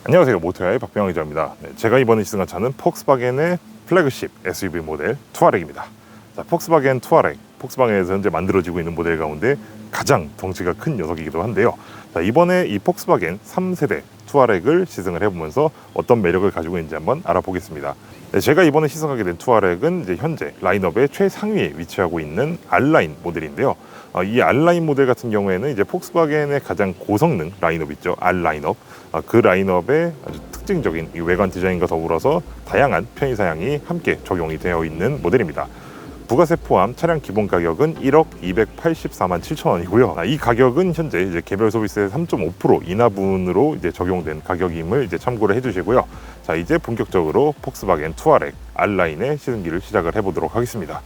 안녕하세요, 모토야의 박병호 기자입니다. 제가 이번에 시승한 차는 폭스바겐의 플래그십 SUV 모델 투아렉입니다. 자, 폭스바겐 투아렉, 폭스바겐에서 현재 만들어지고 있는 모델 가운데 가장 덩치가 큰 녀석이기도 한데요. 자, 이번에 이 폭스바겐 3세대 투아렉을 시승을 해보면서 어떤 매력을 가지고 있는지 한번 알아보겠습니다. 제가 이번에 시승하게 된 투아렉은 이제 현재 라인업의 최상위에 위치하고 있는 R라인 모델인데요. 이 R라인 모델 같은 경우에는 이제 폭스바겐의 가장 고성능 라인업 있죠, R 라인업. 그 라인업의 아주 특징적인 이 외관 디자인과 더불어서 다양한 편의사양이 함께 적용이 되어 있는 모델입니다. 부가세 포함 차량 기본 가격은 1억 284만 7천 원이고요. 이 가격은 현재 이제 개별 소비세 3.5% 인하분으로 이제 적용된 가격임을 이제 참고를 해주시고요. 자, 이제 본격적으로 폭스바겐 투아렉 R라인의 시승기를 시작을 해보도록 하겠습니다.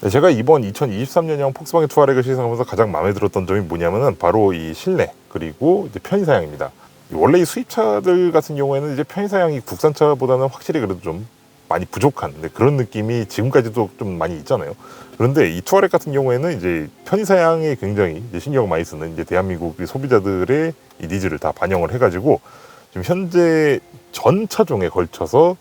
네, 제가 이번 2023년형 폭스바겐 투아렉을 시승하면서 가장 마음에 들었던 점이 뭐냐면은 바로 이 실내 그리고 이제 편의사양입니다. 원래 이 수입차들 같은 경우에는 이제 편의사양이 국산차보다는 확실히 그래도 좀 많이 부족한 그런 느낌이 지금까지도 좀 많이 있잖아요. 그런데 이 투아렉 같은 경우에는 이제 편의사양에 굉장히 이제 신경을 많이 쓰는 이제 대한민국 소비자들의 이 니즈를 다 반영을 해가지고 지금 현재 전 차종에 걸쳐서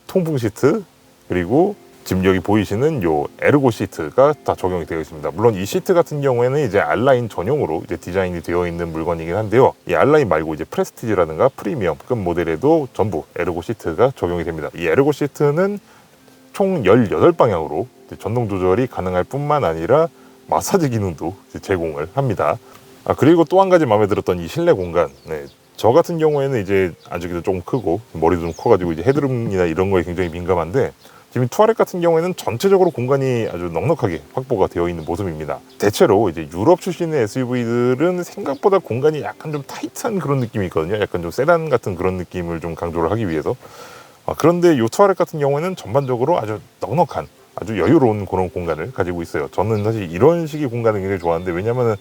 통풍 시트 그리고 지금 여기 보이시는 요 에르고 시트가 다 적용이 되어 있습니다. 물론 이 시트 같은 경우에는 이제 R라인 전용으로 이제 디자인이 되어 있는 물건이긴 한데요. 이 R라인 말고 이제 프레스티지라든가 프리미엄급 모델에도 전부 에르고 시트가 적용이 됩니다. 이 에르고 시트는 총 18방향으로 전동 조절이 가능할 뿐만 아니라 마사지 기능도 제공을 합니다. 그리고 또 한 가지 마음에 들었던 이 실내 공간. 저 같은 경우에는 이제 안쪽이도 조금 크고 머리도 좀 커가지고 이제 헤드룸이나 이런 거에 굉장히 민감한데 지금 투아렉 같은 경우에는 전체적으로 공간이 아주 넉넉하게 확보가 되어 있는 모습입니다. 대체로 이제 유럽 출신의 SUV들은 생각보다 공간이 약간 좀 타이트한 그런 느낌이 있거든요. 약간 좀 세단 같은 그런 느낌을 좀 강조를 하기 위해서. 그런데 이 투아렉 같은 경우에는 전반적으로 아주 넉넉한 아주 여유로운 그런 공간을 가지고 있어요. 저는 사실 이런 식의 공간을 굉장히 좋아하는데 왜냐면은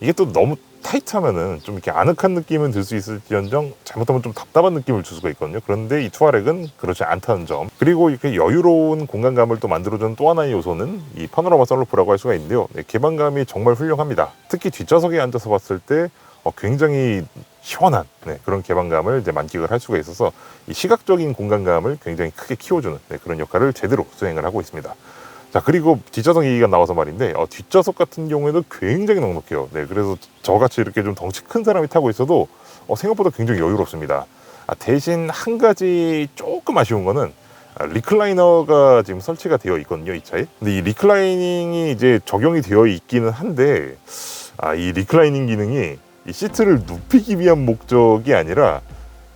이게 또 너무 타이트하면은 좀 이렇게 아늑한 느낌은 들 수 있을지언정 잘못하면 좀 답답한 느낌을 줄 수가 있거든요. 그런데 이 투아렉은 그렇지 않다는 점. 그리고 이렇게 여유로운 공간감을 또 만들어주는 또 하나의 요소는 이 파노라마 선루프라고 할 수가 있는데요. 개방감이 정말 훌륭합니다. 특히 뒷좌석에 앉아서 봤을 때 굉장히 시원한 그런 개방감을 이제 만끽을 할 수가 있어서 이 시각적인 공간감을 굉장히 크게 키워주는 그런 역할을 제대로 수행을 하고 있습니다. 자, 그리고 뒷좌석 얘기가 나와서 말인데 뒷좌석 같은 경우에도 굉장히 넉넉해요. 그래서 저같이 이렇게 좀 덩치 큰 사람이 타고 있어도 생각보다 굉장히 여유롭습니다. 대신 한 가지 조금 아쉬운 거는 리클라이너가 지금 설치가 되어 있거든요, 이 차에. 근데 이 리클라이닝이 이제 적용이 되어 있기는 한데 이 리클라이닝 기능이 이 시트를 눕히기 위한 목적이 아니라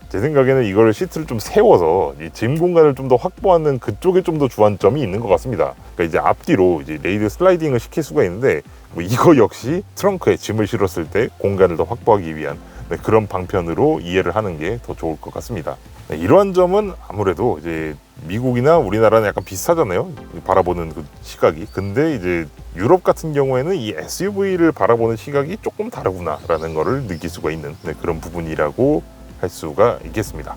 제 생각에는 이걸 시트를 좀 세워서 이 짐 공간을 좀 더 확보하는 그쪽에 좀 더 주안점이 있는 것 같습니다. 그러니까 이제 앞뒤로 이제 레이드 슬라이딩을 시킬 수가 있는데 이거 역시 트렁크에 짐을 실었을 때 공간을 더 확보하기 위한 그런 방편으로 이해를 하는 게 더 좋을 것 같습니다. 이러한 점은 아무래도 이제 미국이나 우리나라는 약간 비슷하잖아요. 바라보는 그 시각이. 근데 이제 유럽 같은 경우에는 이 SUV를 바라보는 시각이 조금 다르구나라는 거를 느낄 수가 있는 그런 부분이라고 할 수가 있겠습니다.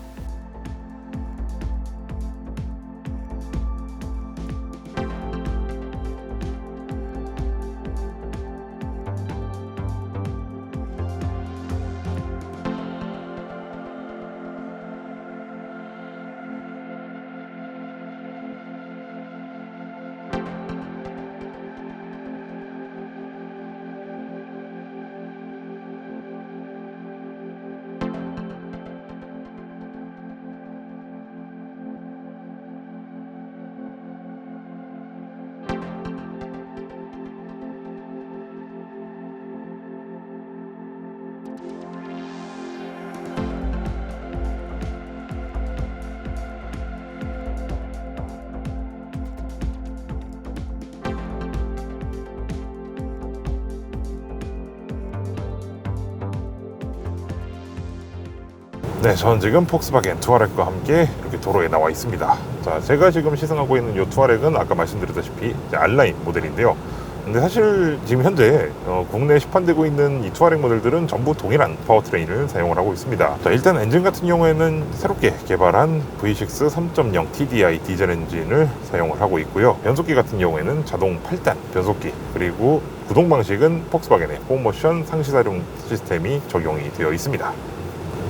네, 저는 지금 폭스바겐 투아렉과 함께 이렇게 도로에 나와 있습니다. 자, 제가 지금 시승하고 있는 이 투아렉은 아까 말씀드렸다시피 R라인 모델인데요. 근데 사실 지금 현재 국내에 시판되고 있는 이 투아렉 모델들은 전부 동일한 파워트레인을 사용을 하고 있습니다. 자, 일단 엔진 같은 경우에는 새롭게 개발한 V6 3.0 TDI 디젤 엔진을 사용을 하고 있고요. 변속기 같은 경우에는 자동 8단 변속기, 그리고 구동 방식은 폭스바겐의 4모션 상시사용 시스템이 적용이 되어 있습니다.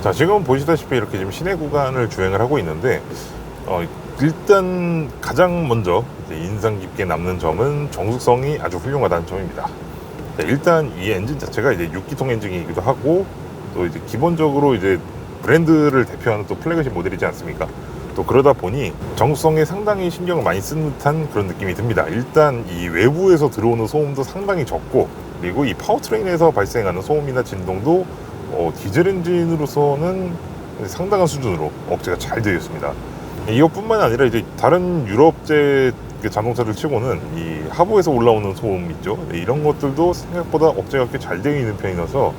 자, 지금 보시다시피 이렇게 지금 시내 구간을 주행을 하고 있는데 일단 가장 먼저 인상 깊게 남는 점은 정숙성이 아주 훌륭하다는 점입니다. 자, 일단 이 엔진 자체가 이제 6기통 엔진이기도 하고 또 이제 기본적으로 이제 브랜드를 대표하는 또 플래그십 모델이지 않습니까? 또 그러다 보니 정숙성에 상당히 신경을 많이 쓴 듯한 그런 느낌이 듭니다. 일단 이 외부에서 들어오는 소음도 상당히 적고, 그리고 이 파워트레인에서 발생하는 소음이나 진동도 디젤 엔진으로서는 상당한 수준으로 억제가 잘 되어 있습니다. 이것뿐만 아니라 이제 다른 유럽제 자동차들 치고는 이 하부에서 올라오는 소음 있죠. 이런 것들도 생각보다 억제가 꽤 잘 되어 있는 편이라서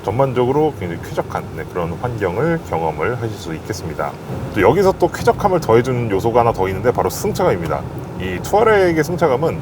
전반적으로 굉장히 쾌적한 그런 환경을 경험을 하실 수 있겠습니다. 또 여기서 또 쾌적함을 더해주는 요소가 하나 더 있는데 바로 승차감입니다. 이 투아렉의 승차감은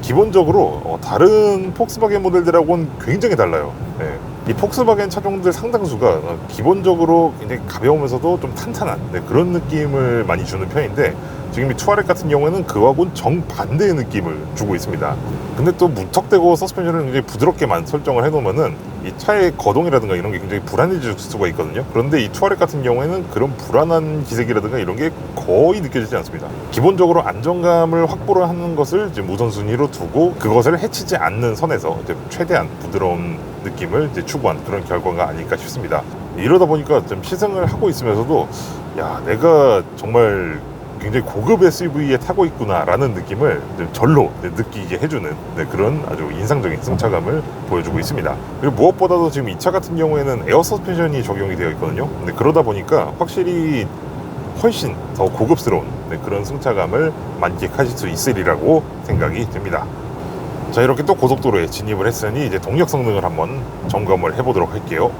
기본적으로 다른 폭스바겐 모델들하고는 굉장히 달라요. 네. 이 폭스바겐 차종들 상당수가 기본적으로 굉장히 가벼우면서도 좀 탄탄한 그런 느낌을 많이 주는 편인데, 지금 이 투아렉 같은 경우에는 그와는 정반대의 느낌을 주고 있습니다. 근데 또 무턱대고 서스펜션을 굉장히 부드럽게만 설정을 해놓으면은 이 차의 거동이라든가 이런 게 굉장히 불안해질 수가 있거든요. 그런데 이 투아렉 같은 경우에는 그런 불안한 기색이라든가 이런 게 거의 느껴지지 않습니다. 기본적으로 안정감을 확보를 하는 것을 이제 우선순위로 두고 그것을 해치지 않는 선에서 이제 최대한 부드러운 느낌을 이제 추구한 그런 결과가 아닐까 싶습니다. 이러다 보니까 좀 시승을 하고 있으면서도 야, 내가 정말 굉장히 고급 SUV에 타고 있구나라는 느낌을 절로 느끼게 해주는 그런 아주 인상적인 승차감을 보여주고 있습니다. 그리고 무엇보다도 지금 이 차 같은 경우에는 에어 서스펜션이 적용이 되어 있거든요. 근데 그러다 보니까 확실히 훨씬 더 고급스러운 그런 승차감을 만끽하실 수 있으리라고 생각이 듭니다. 자, 이렇게 또 고속도로에 진입을 했으니 이제 동력 성능을 한번 점검을 해보도록 할게요.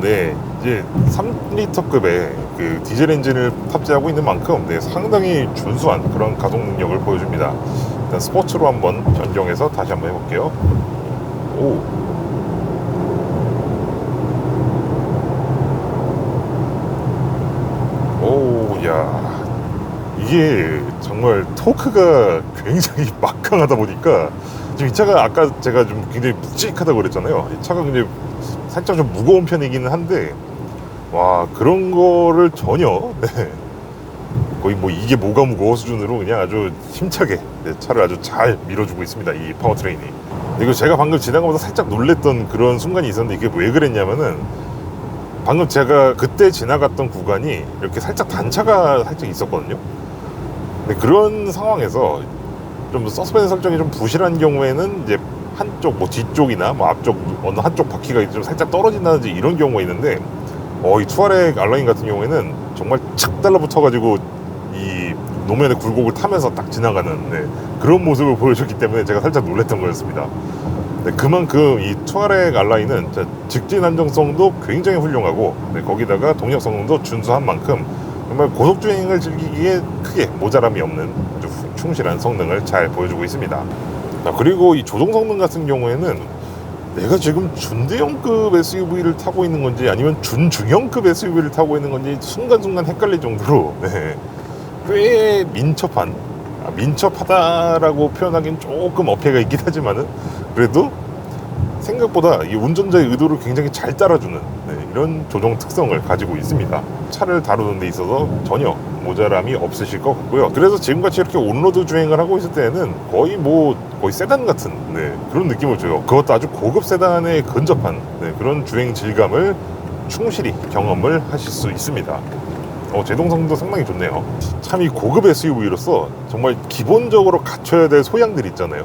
네. 이제 3리터급의 그 디젤 엔진을 탑재하고 있는 만큼 상당히 준수한 그런 가속 능력을 보여줍니다. 일단 스포츠로 한번 변경해서 다시 한번 해볼게요. 야. 이게 정말 토크가 굉장히 막강하다 보니까 지금 이 차가 아까 제가 좀 굉장히 묵직하다고 그랬잖아요. 이 차가 굉장히 살짝 좀 무거운 편이기는 한데, 와, 그런 거를 전혀 거의 뭐 이게 뭐가 무거워 수준으로 그냥 아주 힘차게 차를 아주 잘 밀어주고 있습니다, 이 파워트레인이. 이거 제가 방금 지나가면서 살짝 놀랬던 그런 순간이 있었는데, 이게 왜 그랬냐면은 방금 제가 그때 지나갔던 구간이 이렇게 살짝 단차가 살짝 있었거든요. 근데 그런 상황에서 좀 서스펜션 설정이 좀 부실한 경우에는 이제 한쪽 뭐 뒤쪽이나 뭐 앞쪽 어느 한쪽 바퀴가 좀 살짝 떨어진다든지 이런 경우가 있는데, 이 투아렉 알라인 같은 경우에는 정말 착 달라붙어 가지고 이 노면의 굴곡을 타면서 딱 지나가는 그런 모습을 보여줬기 때문에 제가 살짝 놀랐던 거였습니다. 그만큼 이 투아렉 알라인은 직진 안정성도 굉장히 훌륭하고 거기다가 동력 성능도 준수한 만큼 정말 고속주행을 즐기기에 크게 모자람이 없는 아주 충실한 성능을 잘 보여주고 있습니다. 그리고 이 조종 성능 같은 경우에는 내가 지금 준대형급 SUV를 타고 있는 건지 아니면 준중형급 SUV를 타고 있는 건지 순간순간 헷갈릴 정도로 꽤 민첩하다라고 표현하기는 조금 어폐가 있긴 하지만은 그래도 생각보다 이 운전자의 의도를 굉장히 잘 따라주는 이런 조종 특성을 가지고 있습니다. 차를 다루는 데 있어서 전혀 모자람이 없으실 것 같고요. 그래서 지금같이 이렇게 온로드 주행을 하고 있을 때는 거의 세단 같은 그런 느낌을 줘요. 그것도 아주 고급 세단에 근접한 그런 주행 질감을 충실히 경험을 하실 수 있습니다. 제동성도 상당히 좋네요. 참 이 고급 SUV로서 정말 기본적으로 갖춰야 될 소양들 있잖아요.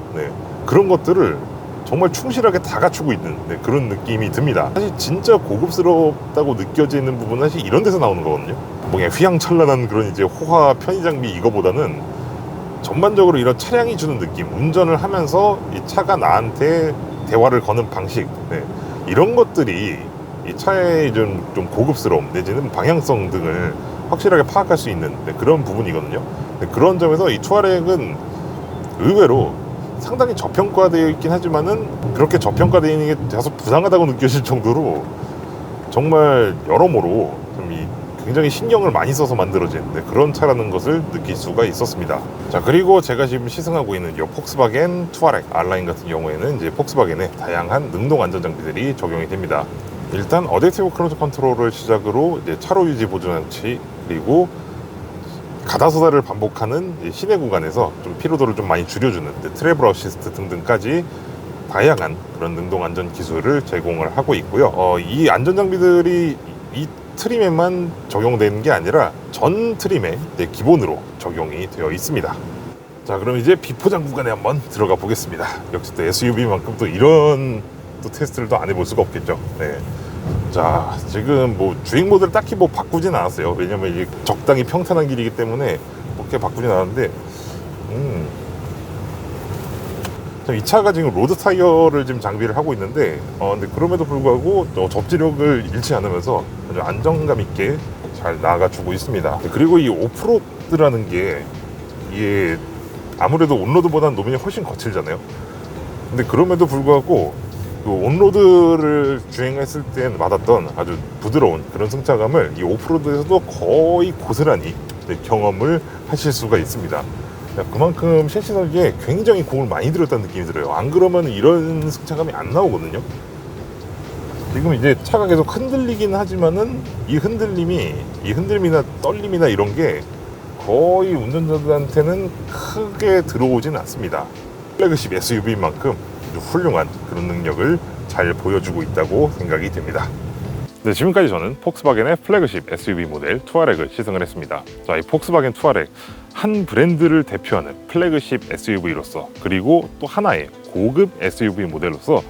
그런 것들을 정말 충실하게 다 갖추고 있는 그런 느낌이 듭니다. 사실 진짜 고급스럽다고 느껴지는 부분은 사실 이런 데서 나오는 거거든요. 그냥 휘황찬란한 그런 이제 호화 편의 장비 이거보다는 전반적으로 이런 차량이 주는 느낌, 운전을 하면서 이 차가 나한테 대화를 거는 방식, 이런 것들이 이 차의 좀 고급스러움 내지는 방향성 등을 확실하게 파악할 수 있는 그런 부분이거든요. 그런 점에서 이 투아렉은 의외로 상당히 저평가되어 있긴 하지만은 그렇게 저평가되어 있는 게 다소 부당하다고 느껴질 정도로 정말 여러모로 좀 굉장히 신경을 많이 써서 만들어진 그런 차라는 것을 느낄 수가 있었습니다. 자, 그리고 제가 지금 시승하고 있는 이 폭스바겐 투아렉 R라인 같은 경우에는 이제 폭스바겐의 다양한 능동 안전 장비들이 적용이 됩니다. 일단 어댑티브 크루즈 컨트롤을 시작으로 이제 차로 유지 보조 장치, 그리고 가다서다를 반복하는 시내 구간에서 좀 피로도를 좀 많이 줄여주는 트래블 어시스트 등등까지 다양한 그런 능동 안전 기술을 제공을 하고 있고요. 이 안전 장비들이 이 트림에만 적용되는 게 아니라 전 트림에 기본으로 적용이 되어 있습니다. 자, 그럼 이제 비포장 구간에 한번 들어가 보겠습니다. 역시 또 SUV만큼 또 이런 또 테스트를 또 안 해볼 수가 없겠죠. 자, 지금 뭐 주행 모드를 딱히 뭐 바꾸진 않았어요. 왜냐면 이게 적당히 평탄한 길이기 때문에 그렇게 바꾸진 않았는데 이 차가 지금 로드 타이어를 지금 장비를 하고 있는데 근데 그럼에도 불구하고 또 접지력을 잃지 않으면서 아주 안정감 있게 잘 나아가주고 있습니다. 그리고 이 오프로드라는 게 이게 아무래도 온로드보다는 노면이 훨씬 거칠잖아요. 근데 그럼에도 불구하고 그 온로드를 주행했을 땐 받았던 아주 부드러운 그런 승차감을 이 오프로드에서도 거의 고스란히 경험을 하실 수가 있습니다. 그만큼 셰시너기에 굉장히 공을 많이 들였다는 느낌이 들어요. 안 그러면 이런 승차감이 안 나오거든요. 지금 이제 차가 계속 흔들리긴 하지만은 이 흔들림이나 떨림이나 이런 게 거의 운전자들한테는 크게 들어오진 않습니다. 플래그십 SUV인 만큼 훌륭한 그런 능력을 잘 보여주고 있다고 생각이 됩니다. 네, 지금까지 저는 폭스바겐의 플래그십 SUV 모델 투아렉을 시승을 했습니다. 자, 이 폭스바겐 투아렉, 한 브랜드를 대표하는 플래그십 SUV로서 그리고 또 하나의 고급 SUV 모델로서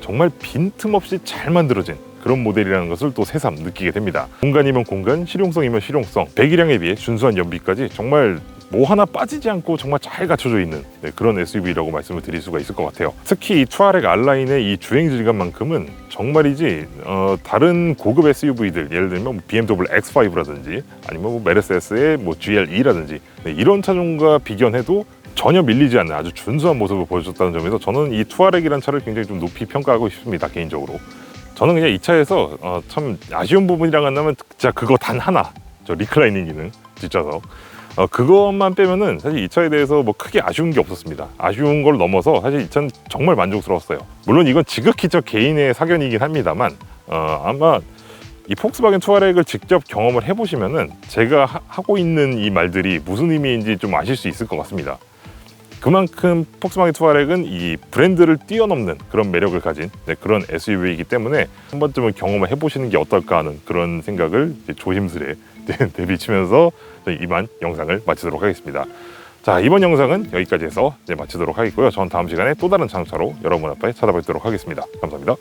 정말 빈틈없이 잘 만들어진 그런 모델이라는 것을 또 새삼 느끼게 됩니다. 공간이면 공간, 실용성이면 실용성, 배기량에 비해 준수한 연비까지 정말 뭐 하나 빠지지 않고 정말 잘 갖춰져 있는 그런 SUV라고 말씀을 드릴 수가 있을 것 같아요. 특히 이 투아렉 R라인의 이 주행 질감만큼은 정말이지 다른 고급 SUV들, 예를 들면 BMW X5라든지 아니면 메르세데스의 GLE라든지 이런 차종과 비견해도 전혀 밀리지 않는 아주 준수한 모습을 보여줬다는 점에서 저는 이 투아렉이라는 차를 굉장히 좀 높이 평가하고 싶습니다. 개인적으로 저는 그냥 이 차에서 참 아쉬운 부분이랑 한다면 진짜 그거 단 하나, 저 리클라이닝 기능 뒷좌석, 그것만 빼면은 사실 이 차에 대해서 뭐 크게 아쉬운 게 없었습니다. 아쉬운 걸 넘어서 사실 이 차는 정말 만족스러웠어요. 물론 이건 지극히 저 개인의 사견이긴 합니다만 아마 이 폭스바겐 투아렉을 직접 경험을 해보시면은 제가 하고 있는 이 말들이 무슨 의미인지 좀 아실 수 있을 것 같습니다. 그만큼 폭스바겐 투아렉은 이 브랜드를 뛰어넘는 그런 매력을 가진 그런 SUV이기 때문에 한 번쯤은 경험을 해보시는 게 어떨까 하는 그런 생각을 조심스레 내비치면서 이만 영상을 마치도록 하겠습니다. 자, 이번 영상은 여기까지 해서 마치도록 하겠고요. 전 다음 시간에 또 다른 자동차로 여러분 앞에 찾아뵙도록 하겠습니다. 감사합니다.